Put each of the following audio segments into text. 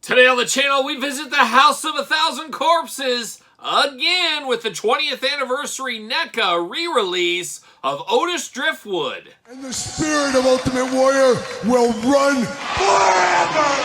Today on the channel, we visit the House of a Thousand Corpses again with the 20th anniversary NECA re-release of Otis Driftwood. And the spirit of Ultimate Warrior will run forever!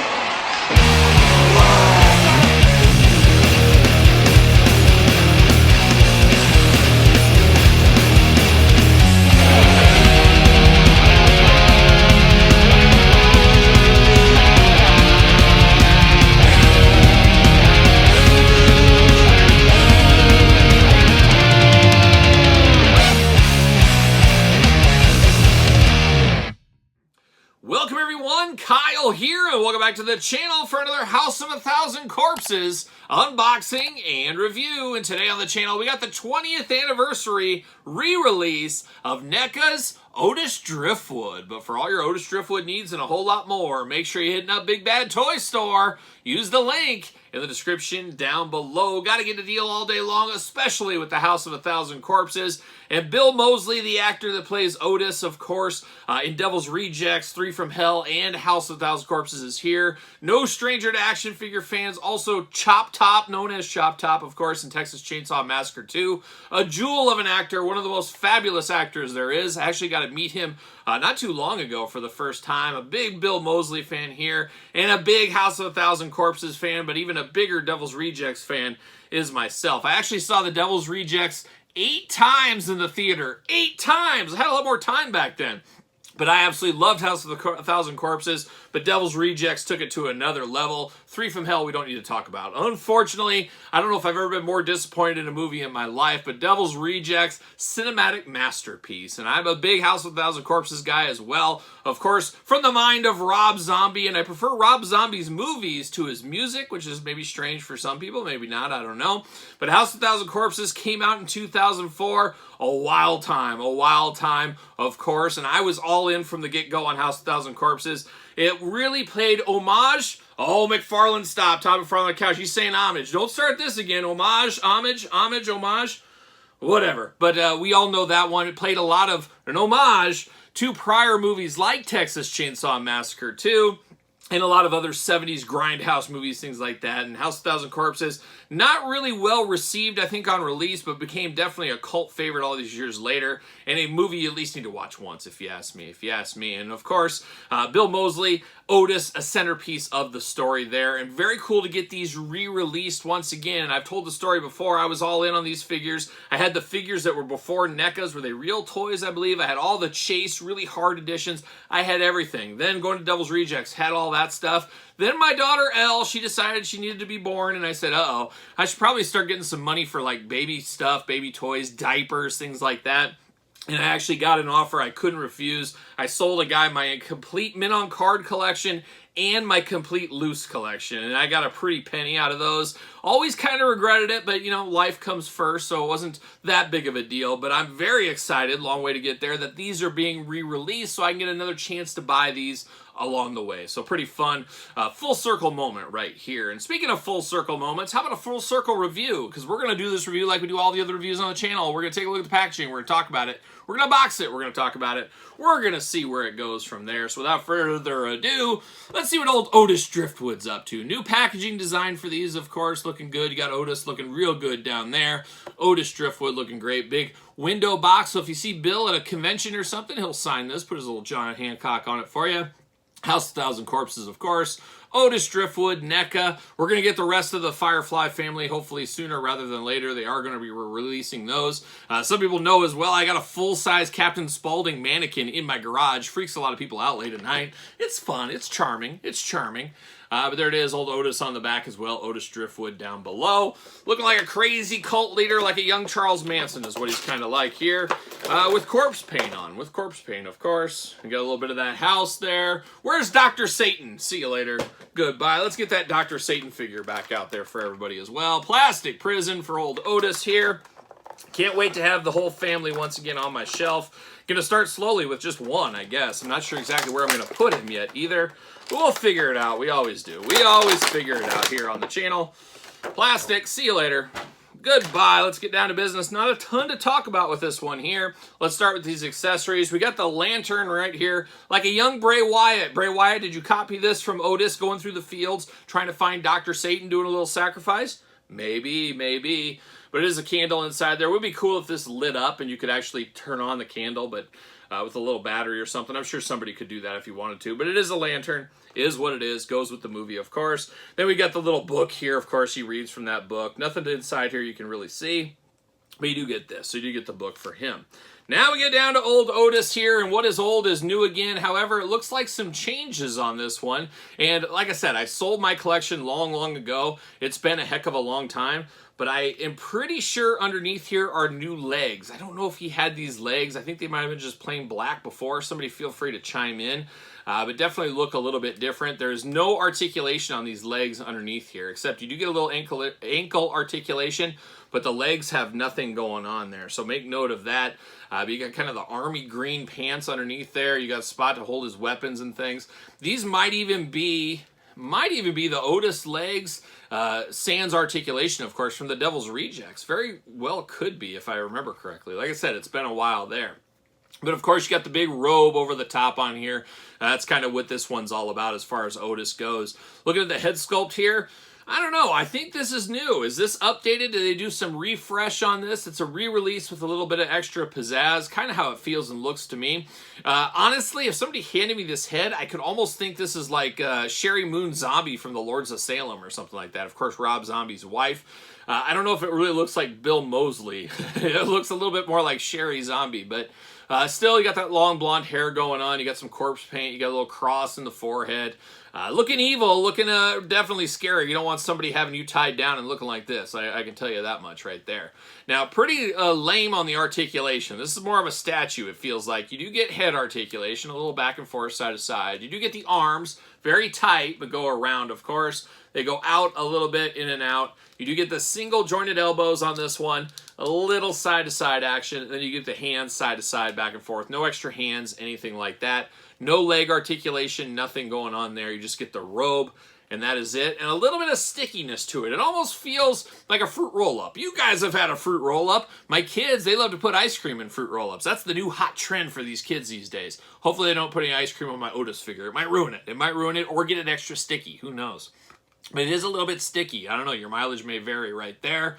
Welcome everyone, Kyle here, and welcome back to the channel for another House of a Thousand Corpses unboxing and review. And today on the channel, we got the 20th anniversary re-release of NECA's Otis Driftwood. But for all your Otis Driftwood needs and a whole lot more, make sure you're hitting up Big Bad Toy Store. Use the link in the description down below. Got to get a deal all day long, especially with the House of a Thousand Corpses. And Bill Moseley, the actor that plays Otis, of course, in Devil's Rejects, 3 from Hell, and House of a Thousand Corpses is here. No stranger to action figure fans. Also Chop Top, known as Chop Top, of course, in Texas Chainsaw Massacre 2. A jewel of an actor, one of the most fabulous actors there is. I actually got to meet him not too long ago for the first time. A big Bill Moseley fan here, and a big House of a Thousand Corpses fan, but even a bigger Devil's Rejects fan is myself. I actually saw the Devil's Rejects 8 times in the theater. 8 times! I had a lot more time back then. But I absolutely loved House of a Thousand Corpses, but Devil's Rejects took it to another level. 3 from Hell we don't need to talk about. Unfortunately, I don't know if I've ever been more disappointed in a movie in my life, but Devil's Rejects, cinematic masterpiece. And I'm a big House of a Thousand Corpses guy as well. Of course, from the mind of Rob Zombie, and I prefer Rob Zombie's movies to his music, which is maybe strange for some people, maybe not, I don't know. But House of a Thousand Corpses came out in 2004. A wild time, of course, and I was all in from the get-go on House of a Thousand Corpses. It really played homage. Oh, McFarlane, stop. Top in front of the couch. He's saying homage. Don't start this again. Homage, homage. Whatever. But we all know that one. It played a lot of an homage to prior movies like Texas Chainsaw Massacre 2, and a lot of other 70s grindhouse movies, things like that. And House of a Thousand Corpses, not really well received, I think, on release, but became definitely a cult favorite all these years later, and a movie you at least need to watch once, if you ask me. And of course, Bill Moseley, Otis, a centerpiece of the story there, and very cool to get these re-released once again. And I've told the story before, I was all in on these figures. I had the figures that were before NECA's, were they real toys, I believe. I had all the Chase, really hard editions. I had everything. Then going to Devil's Rejects, had all that stuff. Then my daughter Elle, she decided she needed to be born, and I said, uh-oh, I should probably start getting some money for like baby stuff, baby toys, diapers, things like that. And I actually got an offer I couldn't refuse. I sold a guy my complete Min on Card collection and my complete loose collection, and I got a pretty penny out of those. Always kind of regretted it, but you know, life comes first, so it wasn't that big of a deal. But I'm very excited, long way to get there, that these are being re-released, so I can get another chance to buy these along the way. So pretty fun, full circle moment right here. And speaking of full circle moments, how about a full circle review? Because we're going to do this review like we do all the other reviews on the channel. We're going to take a look at the packaging, we're going to talk about it, we're going to box it, we're going to talk about it, we're going to see where it goes from there. So without further ado, let's see what old Otis Driftwood's up to. New packaging design for these, of course, looking good. You got Otis looking real good down there. Otis Driftwood looking great. Big window box, so if you see Bill at a convention or something, he'll sign this, put his little John Hancock on it for you. House of a Thousand Corpses, of course. Otis Driftwood, NECA. We're going to get the rest of the Firefly family hopefully sooner rather than later. They are going to be releasing those. Some people know as well, I got a full-size Captain Spaulding mannequin in my garage. Freaks a lot of people out late at night. It's fun. It's charming. But there it is, old Otis on the back as well. Otis Driftwood down below. Looking like a crazy cult leader, like a young Charles Manson is what he's kind of like here. With corpse paint on. With corpse paint, of course. We got a little bit of that house there. Where's Dr. Satan? See you later. Goodbye. Let's get that Dr. Satan figure back out there for everybody as well. Plastic prison for old Otis here. Can't wait to have the whole family once again on my shelf. Gonna start slowly with just one, I guess. I'm not sure exactly where I'm gonna put him yet either. But we'll figure it out. We always do. We always figure it out here on the channel. Plastic. See you later. goodbye. Let's get down to business. Not a ton to talk about with this one here. Let's start with these accessories. We got the lantern right here, like a young Bray Wyatt. Bray Wyatt, did you copy this from Otis going through the fields, trying to find Dr. Satan, doing a little sacrifice? Maybe, maybe. But it is a candle inside there. It would be cool if this lit up and you could actually turn on the candle, but with a little battery or something. I'm sure somebody could do that if you wanted to. But it is a lantern. It is what it is. Goes with the movie, of course. Then we got the little book here. Of course, he reads from that book. Nothing inside here you can really see. But you do get this. So you do get the book for him. Now we get down to old Otis here, and what is old is new again. However, it looks like some changes on this one. And like I said, I sold my collection long ago. It's been a heck of a long time. But I am pretty sure underneath here are new legs. I don't know if he had these legs. I think they might have been just plain black before. Somebody feel free to chime in. But definitely look a little bit different. There's no articulation on these legs underneath here, except you do get a little ankle articulation, but the legs have nothing going on there. So make note of that. But you got kind of the army green pants underneath there. You got a spot to hold his weapons and things. These might even be the Otis legs, sans articulation, of course, from the Devil's Rejects. Very well could be, if I remember correctly. Like I said, it's been a while there. But of course, you got the big robe over the top on here. That's kind of what this one's all about as far as Otis goes. Looking at the head sculpt here, I don't know. I think this is new. Is this updated? Did they do some refresh on this? It's a re-release with a little bit of extra pizzazz. Kind of how it feels and looks to me. Honestly, if somebody handed me this head, I could almost think this is like Sherry Moon Zombie from the Lords of Salem or something like that. Of course, Rob Zombie's wife. I don't know if it really looks like Bill Moseley. It looks a little bit more like Sherry Zombie, but still, you got that long blonde hair going on. You got some corpse paint. You got a little cross in the forehead. Looking evil, looking definitely scary. You don't want somebody having you tied down and looking like this. I can tell you that much right there. Now, pretty lame on the articulation. This is more of a statue, it feels like. You do get head articulation, a little back and forth, side to side. You do get the arms, very tight, but go around, of course. They go out a little bit, in and out. You do get the single jointed elbows on this one, a little side-to-side action, and then you get the hands side-to-side, back and forth. No extra hands, anything like that. No leg articulation, nothing going on there. You just get the robe, and that is it. And a little bit of stickiness to it. It almost feels like a fruit roll-up. You guys have had a fruit roll-up. My kids, they love to put ice cream in fruit roll-ups. That's the new hot trend for these kids these days. Hopefully they don't put any ice cream on my Otis figure. It might ruin it. It might ruin it or get it extra sticky. Who knows? But it is a little bit sticky. I don't know. Your mileage may vary right there.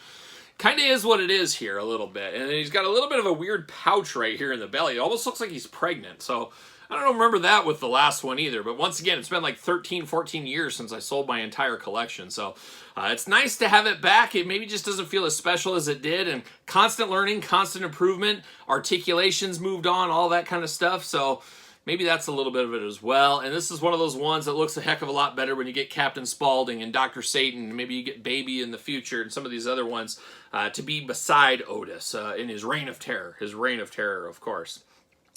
Kind of is what it is here a little bit. And then he's got a little bit of a weird pouch right here in the belly. It almost looks like he's pregnant. So I don't remember that with the last one either. But once again, it's been like 13, 14 years since I sold my entire collection. So it's nice to have it back. It maybe just doesn't feel as special as it did. And constant learning, constant improvement, articulations moved on, all that kind of stuff. So maybe that's a little bit of it as well. And this is one of those ones that looks a heck of a lot better when you get Captain Spaulding and Dr. Satan. And maybe you get Baby in the future and some of these other ones to be beside Otis in his reign of terror. His reign of terror, of course.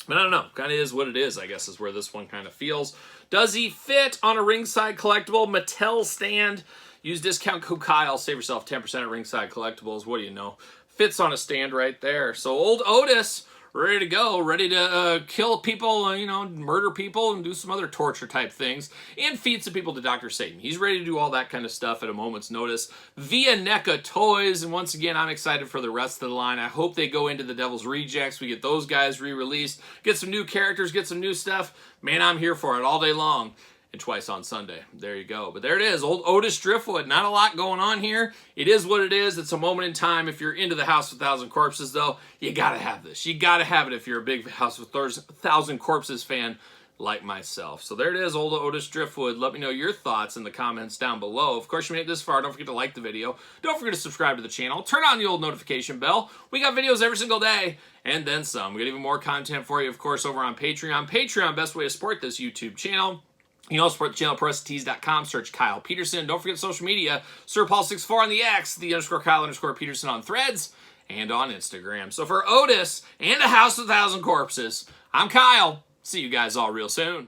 But I don't know. Kind of is what it is, I guess, is where this one kind of feels. Does he fit on a Ringside Collectible Mattel stand? Use discount code Kyle. Save yourself 10% at Ringside Collectibles. What do you know? Fits on a stand right there. So old Otis, ready to go, ready to kill people, murder people and do some other torture type things, and feed some people to Dr. Satan. He's ready to do all that kind of stuff at a moment's notice via NECA Toys, and once again, I'm excited for the rest of the line. I hope they go into the Devil's Rejects. We get those guys re-released, get some new characters, get some new stuff. Man, I'm here for it all day long. And twice on Sunday. There you go. But there it is. Old Otis Driftwood. Not a lot going on here. It is what it is. It's a moment in time. If you're into the House of 1,000 Corpses, though, you got to have this. You got to have it if you're a big House of 1,000 Corpses fan like myself. So there it is, old Otis Driftwood. Let me know your thoughts in the comments down below. Of course, you made it this far. Don't forget to like the video. Don't forget to subscribe to the channel. Turn on the old notification bell. We got videos every single day, and then some. We got even more content for you, of course, over on Patreon. Patreon, best way to support this YouTube channel. You can also support the channel, ProSTees.com, search Kyle Peterson. Don't forget social media, SirPaul64 on the X, the _Kyle_Peterson on Threads, and on Instagram. So for Otis and a House of 1,000 Corpses, I'm Kyle. See you guys all real soon.